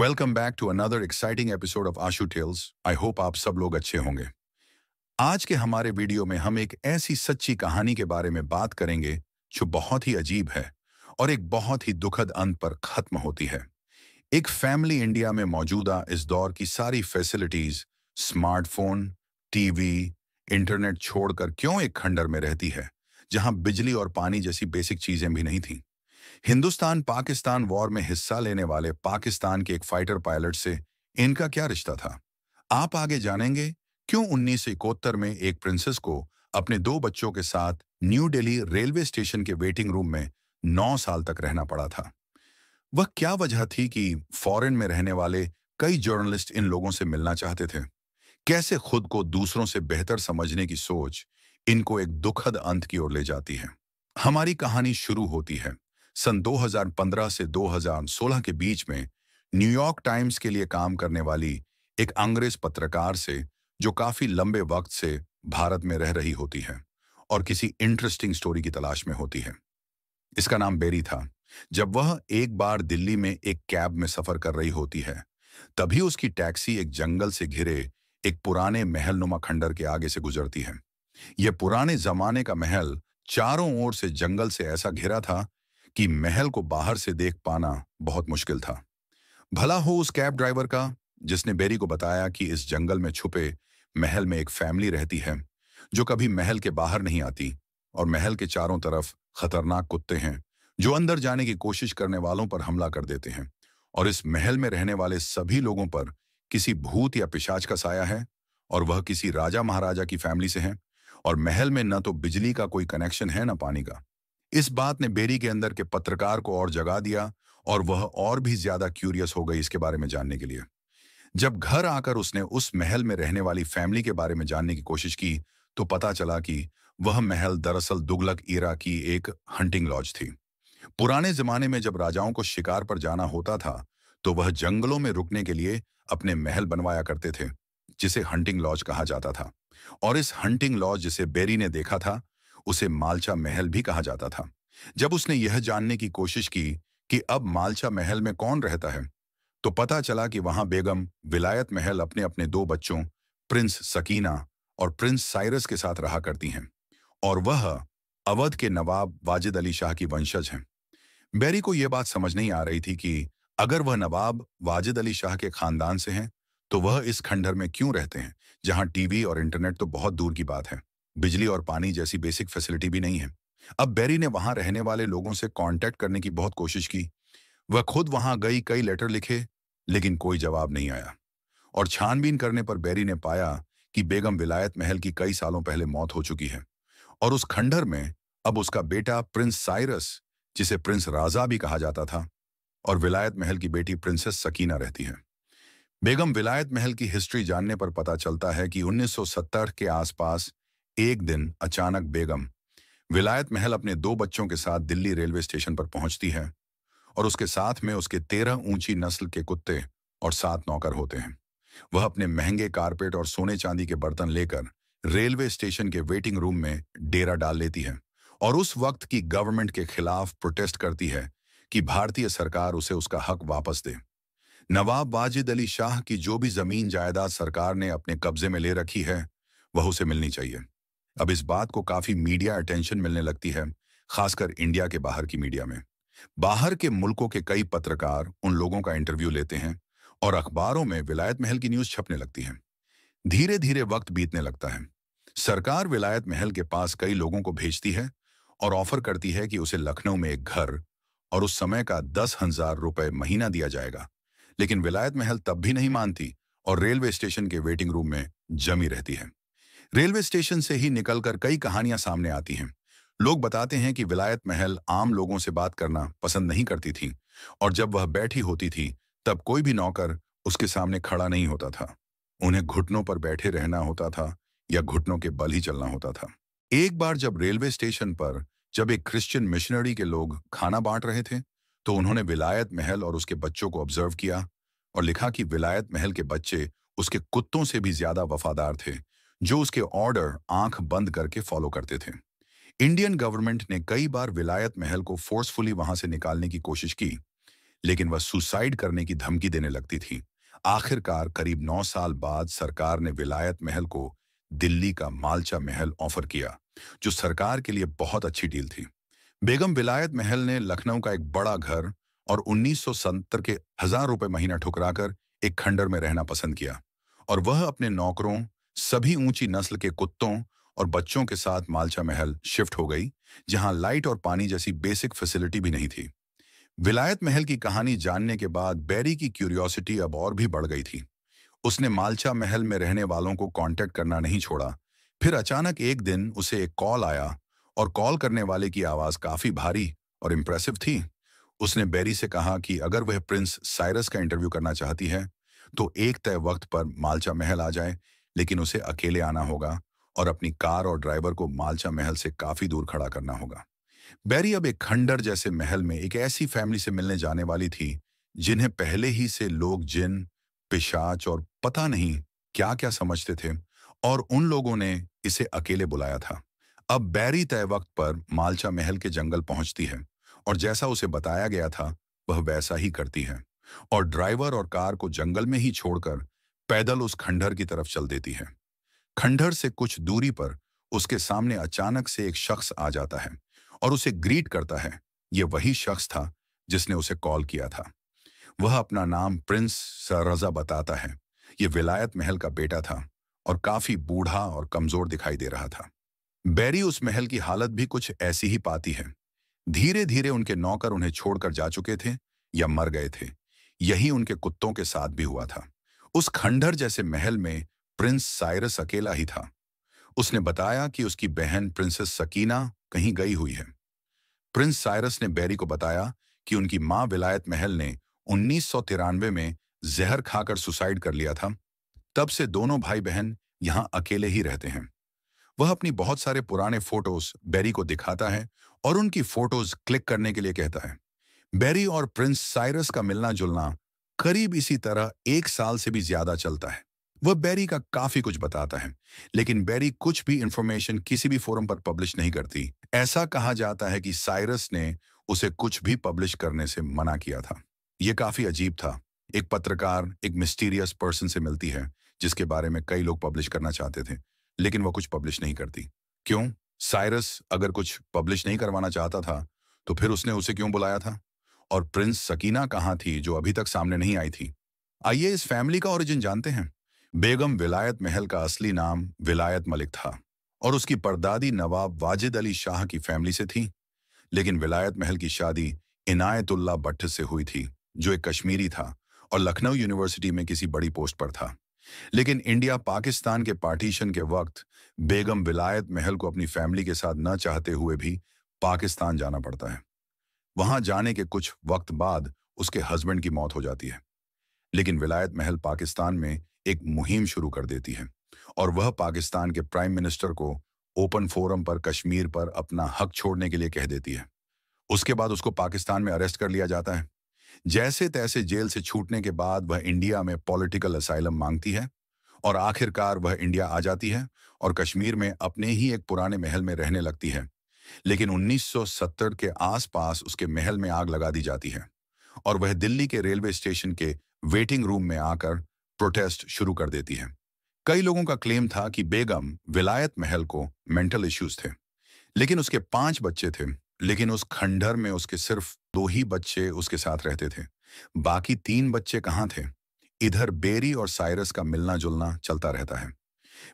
Welcome back to another exciting episode of Ashu tales. I hope आप सब लोग अच्छे होंगे। आज के हमारे वीडियो में हम एक ऐसी सच्ची कहानी के बारे में बात करेंगे जो बहुत ही अजीब है और एक बहुत ही दुखद अंत पर खत्म होती है। एक फैमिली इंडिया में मौजूदा इस दौर की सारी फैसिलिटीज, स्मार्टफोन, टीवी, इंटरनेट छोड़कर क्यों एक खंडर में रहती है जहां बिजली और पानी जैसी बेसिक चीजें भी नहीं थीं। हिंदुस्तान पाकिस्तान वॉर में हिस्सा लेने वाले पाकिस्तान के एक फाइटर पायलट से इनका क्या रिश्ता था, आप आगे जानेंगे। क्यों 1971 में एक प्रिंसेस को अपने दो बच्चों के साथ न्यू दिल्ली रेलवे स्टेशन के वेटिंग रूम में 9 साल तक रहना पड़ा था। वह क्या वजह थी कि फॉरेन में रहने वाले कई जर्नलिस्ट इन लोगों से मिलना चाहते थे। कैसे खुद को दूसरों से बेहतर समझने की सोच इनको एक दुखद अंत की ओर ले जाती है। हमारी कहानी शुरू होती है सन 2015 से 2016 के बीच में न्यूयॉर्क टाइम्स के लिए काम करने वाली एक अंग्रेज पत्रकार से, जो काफी लंबे वक्त से भारत में रह रही होती है और किसी इंटरेस्टिंग स्टोरी की तलाश में होती है। इसका नाम बेरी था। जब वह एक बार दिल्ली में एक कैब में सफर कर रही होती है, तभी उसकी टैक्सी एक जंगल से घिरे एक पुराने महलनुमा खंडर के आगे से गुजरती है। यह पुराने जमाने का महल चारों ओर से जंगल से ऐसा घिरा था कि महल को बाहर से देख पाना बहुत मुश्किल था। भला हो उस कैब ड्राइवर का जिसने बेरी को बताया कि इस जंगल में छुपे महल में एक फैमिली रहती है जो कभी महल के बाहर नहीं आती और महल के चारों तरफ खतरनाक कुत्ते हैं जो अंदर जाने की कोशिश करने वालों पर हमला कर देते हैं, और इस महल में रहने वाले सभी लोगों पर किसी भूत या पिशाच का साया है और वह किसी राजा महाराजा की फैमिली से है, और महल में न तो बिजली का कोई कनेक्शन है न पानी का। इस बात ने बेरी के अंदर के पत्रकार को और जगा दिया और वह और भी ज्यादा क्यूरियस हो गई इसके बारे में जानने के लिए। जब घर आकर उसने उस महल में रहने वाली फैमिली के बारे में जानने की कोशिश की तो पता चला कि वह महल दरअसल तुगलक ईरा की एक हंटिंग लॉज थी। पुराने जमाने में जब राजाओं को शिकार पर जाना होता था तो वह जंगलों में रुकने के लिए अपने महल बनवाया करते थे, जिसे हंटिंग लॉज कहा जाता था। और इस हंटिंग लॉज जिसे बेरी ने देखा था उसे मालचा महल भी कहा जाता था। जब उसने यह जानने की कोशिश की कि अब मालचा महल में कौन रहता है, तो पता चला कि वहां बेगम विलायत महल अपने अपने दो बच्चों प्रिंस सकीना और प्रिंस साइरस के साथ रहा करती हैं, और वह अवध के नवाब वाजिद अली शाह की वंशज हैं। बेरी को यह बात समझ नहीं आ रही थी कि अगर वह नवाब वाजिद अली शाह के खानदान से हैं तो वह इस खंडर में क्यों रहते हैं जहां टीवी और इंटरनेट तो बहुत दूर की बात है, बिजली और पानी जैसी बेसिक फैसिलिटी भी नहीं है। अब बेरी ने वहां रहने वाले लोगों से कांटेक्ट करने की बहुत कोशिश की। वह खुद वहां गई, कई लेटर लिखे, लेकिन कोई जवाब नहीं आया। और छानबीन करने पर बेरी ने पाया कि बेगम विलायत महल की कई सालों पहले मौत हो चुकी है और उस खंडर में अब उसका बेटा प्रिंस साइरस, जिसे प्रिंस राजा भी कहा जाता था, और विलायत महल की बेटी प्रिंसेस सकीना रहती है। बेगम विलायत महल की हिस्ट्री जानने पर पता चलता है कि 1970 के आसपास एक दिन अचानक बेगम विलायत महल अपने दो बच्चों के साथ दिल्ली रेलवे स्टेशन पर पहुंचती है और उसके साथ में उसके 13 ऊंची नस्ल के कुत्ते और 7 नौकर होते हैं। वह अपने महंगे कारपेट और सोने चांदी के बर्तन लेकर रेलवे स्टेशन के वेटिंग रूम में डेरा डाल लेती है और उस वक्त की गवर्नमेंट के खिलाफ प्रोटेस्ट करती है कि भारतीय सरकार उसे उसका हक वापस दे। नवाब वाजिद अली शाह की जो भी जमीन जायदाद सरकार ने अपने कब्जे में ले रखी है वह उसे मिलनी चाहिए। अब इस बात को काफी मीडिया अटेंशन मिलने लगती है, खासकर इंडिया के बाहर की मीडिया में। बाहर के मुल्कों के कई पत्रकार उन लोगों का इंटरव्यू लेते हैं और अखबारों में विलायत महल की न्यूज छपने लगती है। धीरे धीरे वक्त बीतने लगता है। सरकार विलायत महल के पास कई लोगों को भेजती है और ऑफर करती है कि उसे लखनऊ में एक घर और उस समय का 10,000 रुपए महीना दिया जाएगा, लेकिन विलायत महल तब भी नहीं मानती और रेलवे स्टेशन के वेटिंग रूम में जमी रहती है। रेलवे स्टेशन से ही निकलकर कई कहानियां सामने आती हैं। लोग बताते हैं कि विलायत महल आम लोगों से बात करना पसंद नहीं करती थी और जब वह बैठी होती थी तब कोई भी नौकर उसके सामने खड़ा नहीं होता था। उन्हें घुटनों पर बैठे रहना होता था या घुटनों के बल ही चलना होता था। एक बार जब रेलवे स्टेशन पर जब एक क्रिश्चियन मिशनरी के लोग खाना बांट रहे थे तो उन्होंने विलायत महल और उसके बच्चों को ऑब्जर्व किया और लिखा कि विलायत महल के बच्चे उसके कुत्तों से भी ज्यादा वफादार थे, जो उसके ऑर्डर आंख बंद करके फॉलो करते थे। इंडियन गवर्नमेंट ने कई बार विलायत महल को फोर्सफुली वहां से निकालने की कोशिश की, लेकिन वह सुसाइड करने की धमकी देने लगती थी। आखिरकार करीब 9 साल बाद सरकार ने विलायत महल को दिल्ली का मालचा महल ऑफर किया, जो सरकार के लिए बहुत अच्छी डील थी। बेगम विलायत महल ने लखनऊ का एक बड़ा घर और 1970 के 1,000 रुपए महीना ठुकराकर एक खंडर में रहना पसंद किया, और वह अपने नौकरों, सभी ऊंची नस्ल के कुत्तों और बच्चों के साथ मालचा महल शिफ्ट हो गई, जहां लाइट और पानी जैसी बेसिक फैसिलिटी भी नहीं थी। विलायत महल की कहानी जानने के बाद बैरी की क्यूरियोसिटी अब और भी बढ़ गई थी। उसने मालचा महल में रहने वालों को कांटेक्ट करना नहीं छोड़ा। फिर अचानक एक दिन उसे एक कॉल आया, और कॉल करने वाले की आवाज काफी भारी और इम्प्रेसिव थी। उसने बैरी से कहा कि अगर वह प्रिंस साइरस का इंटरव्यू करना चाहती है तो एक तय वक्त पर मालचा महल आ जाए, लेकिन उसे अकेले आना होगा और अपनी कार और ड्राइवर को मालचा महल से काफी दूर खड़ा करना होगा। बैरी अब एक खंडर जैसे महल में एक ऐसी फैमिली से मिलने जाने वाली थी जिन्हें पहले ही से लोग जिन, पिशाच और पता नहीं क्या क्या समझते थे, और उन लोगों ने इसे अकेले बुलाया था। अब बैरी तय वक्त पर मालचा महल के जंगल पहुंचती है, और जैसा उसे बताया गया था वह वैसा ही करती है, और ड्राइवर और कार को जंगल में ही छोड़कर पैदल उस खंडर की तरफ चल देती है। खंडर से कुछ दूरी पर उसके सामने अचानक से एक शख्स आ जाता है और उसे ग्रीट करता है। यह वही शख्स था जिसने उसे कॉल किया था। वह अपना नाम प्रिंस सररजा बताता है। यह विलायत महल का बेटा था और काफी बूढ़ा और कमजोर दिखाई दे रहा था। बैरी उस महल की हालत भी कुछ ऐसी ही पाती है। धीरे धीरे उनके नौकर उन्हें छोड़कर जा चुके थे या मर गए थे। यही उनके कुत्तों के साथ भी हुआ था। उस खंडर जैसे महल में प्रिंस साइरस अकेला ही था। उसने बताया कि उसकी बहन प्रिंसेस सकीना कहीं गई हुई है। प्रिंस साइरस ने बैरी को बताया कि उनकी मां विलायत महल ने 1993 में जहर खाकर सुसाइड कर लिया था। तब से दोनों भाई बहन यहां अकेले ही रहते हैं। वह अपनी बहुत सारे पुराने फोटोज बैरी को दिखाता है और उनकी फोटोज क्लिक करने के लिए कहता है। बैरी और प्रिंस साइरस का मिलना जुलना करीब इसी तरह 1 साल से भी ज्यादा चलता है। वह बैरी का काफी कुछ बताता है, लेकिन बैरी कुछ भी इंफॉर्मेशन किसी भी फोरम पर पब्लिश नहीं करती। ऐसा कहा जाता है कि साइरस ने उसे कुछ भी पब्लिश करने से मना किया था। यह काफी अजीब था। एक पत्रकार एक मिस्टीरियस पर्सन से मिलती है जिसके बारे में कई लोग पब्लिश करना चाहते थे, लेकिन वह कुछ पब्लिश नहीं करती। क्यों? साइरस अगर कुछ पब्लिश नहीं करवाना चाहता था तो फिर उसने उसे क्यों बुलाया था? और प्रिंस सकीना कहाँ थी जो अभी तक सामने नहीं आई थी? आइए इस फैमिली का ओरिजिन जानते हैं। बेगम विलायत महल का असली नाम विलायत मलिक था और उसकी परदादी नवाब वाजिद अली शाह की फैमिली से थी। लेकिन विलायत महल की शादी इनायतुल्लाह भट्ट से हुई थी, जो एक कश्मीरी था और लखनऊ यूनिवर्सिटी में किसी बड़ी पोस्ट पर था। लेकिन इंडिया पाकिस्तान के पार्टीशन के वक्त बेगम विलायत महल को अपनी फैमिली के साथ न चाहते हुए भी पाकिस्तान जाना पड़ता है। वहां जाने के कुछ वक्त बाद उसके हस्बैंड की मौत हो जाती है। लेकिन विलायत महल पाकिस्तान में एक मुहिम शुरू कर देती है और वह पाकिस्तान के प्राइम मिनिस्टर को ओपन फोरम पर कश्मीर पर अपना हक छोड़ने के लिए कह देती है। उसके बाद उसको पाकिस्तान में अरेस्ट कर लिया जाता है। जैसे तैसे जेल से छूटने के बाद वह इंडिया में पॉलिटिकल असाइलम मांगती है और आखिरकार वह इंडिया आ जाती है और कश्मीर में अपने ही एक पुराने महल में रहने लगती है। लेकिन 1970 के आसपास उसके महल में आग लगा दी जाती है और वह दिल्ली के रेलवे स्टेशन के वेटिंग रूम में आकर प्रोटेस्ट शुरू कर देती है। कई लोगों का क्लेम था कि बेगम विलायत महल को मेंटल इश्यूज थे, लेकिन उसके 5 बच्चे थे। लेकिन उस खंडर में उसके सिर्फ 2 ही बच्चे उसके साथ रहते थे। बाकी 3 बच्चे कहाँ थे? इधर बेरी और साइरस का मिलना जुलना चलता रहता है।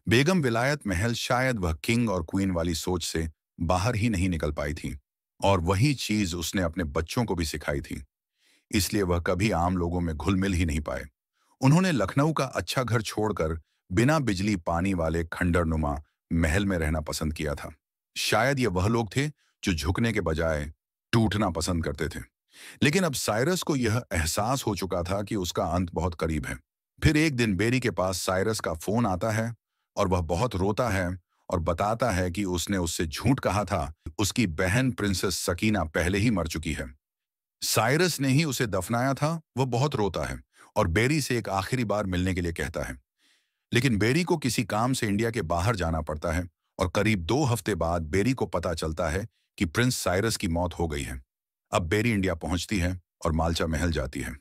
बेगम विलायत महल शायद वह किंग और क्वीन वाली सोच से बाहर ही नहीं निकल पाई थी, और वही चीज उसने अपने बच्चों को भी सिखाई थी। इसलिए वह कभी आम लोगों में घुल मिल ही नहीं पाए। उन्होंने लखनऊ का अच्छा घर छोड़कर बिना बिजली पानी वाले खंडरनुमा महल में रहना पसंद किया था। शायद ये वह लोग थे जो झुकने के बजाय टूटना पसंद करते थे। लेकिन अब साइरस को यह एहसास हो चुका था कि उसका अंत बहुत करीब है। फिर एक दिन बेरी के पास साइरस का फोन आता है और वह बहुत रोता है और बताता है कि उसने उससे झूठ कहा था। उसकी बहन प्रिंसेस सकीना पहले ही मर चुकी है। साइरस ने ही उसे दफनाया था। वह बहुत रोता है और बेरी से एक आखिरी बार मिलने के लिए कहता है। लेकिन बेरी को किसी काम से इंडिया के बाहर जाना पड़ता है और करीब 2 हफ्ते बाद बेरी को पता चलता है कि प्रिंस साइरस की मौत हो गई है। अब बेरी इंडिया पहुंचती है और मालचा महल जाती है।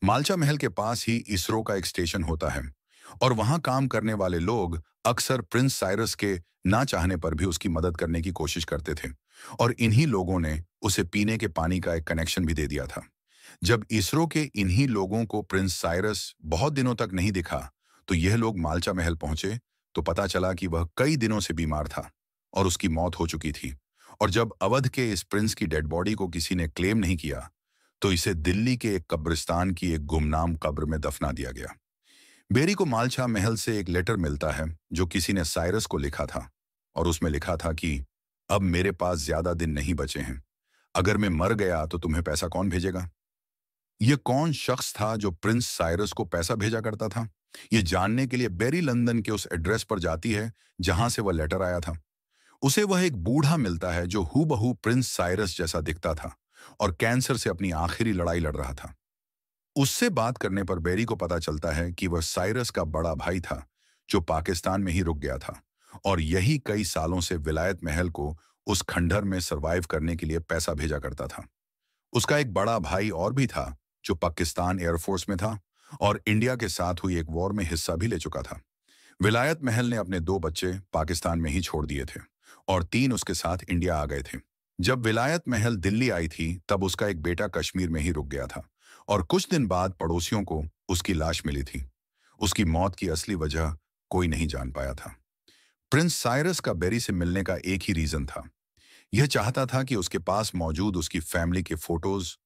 मालचा महल के पास ही इसरो का एक स्टेशन होता है और वहां काम करने वाले लोग अक्सर प्रिंस साइरस के ना चाहने पर भी उसकी मदद करने की कोशिश करते थे और इन्हीं लोगों ने उसे पीने के पानी का एक कनेक्शन भी दे दिया था। जब इसरो के इन्हीं लोगों को प्रिंस साइरस बहुत दिनों तक नहीं दिखा तो यह लोग मालचा महल पहुंचे तो पता चला कि वह कई दिनों से बीमार था और उसकी मौत हो चुकी थी। और जब अवध के इस प्रिंस की डेड बॉडी को किसी ने क्लेम नहीं किया तो इसे दिल्ली के एक कब्रिस्तान की एक गुमनाम कब्र में दफना दिया गया। बेरी को मालचा महल से एक लेटर मिलता है जो किसी ने साइरस को लिखा था और उसमें लिखा था कि अब मेरे पास ज्यादा दिन नहीं बचे हैं, अगर मैं मर गया तो तुम्हें पैसा कौन भेजेगा। यह कौन शख्स था जो प्रिंस साइरस को पैसा भेजा करता था? यह जानने के लिए बेरी लंदन के उस एड्रेस पर जाती है जहां से वह लेटर आया था। उसे वह एक बूढ़ा मिलता है जो हूबहू प्रिंस साइरस जैसा दिखता था और कैंसर से अपनी आखिरी लड़ाई लड़ रहा था। उससे बात करने पर बेरी को पता चलता है कि वह साइरस का बड़ा भाई था जो पाकिस्तान में ही रुक गया था और यही कई सालों से विलायत महल को उस खंडहर में सरवाइव करने के लिए पैसा भेजा करता था। उसका एक बड़ा भाई और भी था जो पाकिस्तान एयरफोर्स में था और इंडिया के साथ हुई एक वॉर में हिस्सा भी ले चुका था। विलायत महल ने अपने 2 बच्चे पाकिस्तान में ही छोड़ दिए थे और 3 उसके साथ इंडिया आ गए थे। जब विलायत महल दिल्ली आई थी तब उसका एक बेटा कश्मीर में ही रुक गया था और कुछ दिन बाद पड़ोसियों को उसकी लाश मिली थी। उसकी मौत की असली वजह कोई नहीं जान पाया था। प्रिंस साइरस का बेरी से मिलने का एक ही रीजन था। यह चाहता था कि उसके पास मौजूद उसकी फैमिली के फोटोज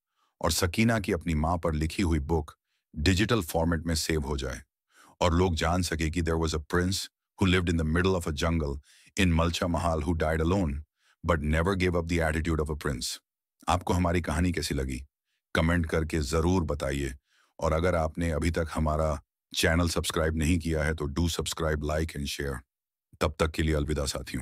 और सकीना की अपनी मां पर लिखी हुई बुक डिजिटल फॉर्मेट में सेव हो जाए और लोग जान सके कि there was a prince who lived in the middle of a jungle in Malcha Mahal who died alone but never give up the attitude of a prince. आपको हमारी कहानी कैसी लगी? कमेंट करके जरूर बताइए और अगर आपने अभी तक हमारा चैनल सब्सक्राइब नहीं किया है तो do subscribe, like and share. तब तक के लिए अलविदा साथियों।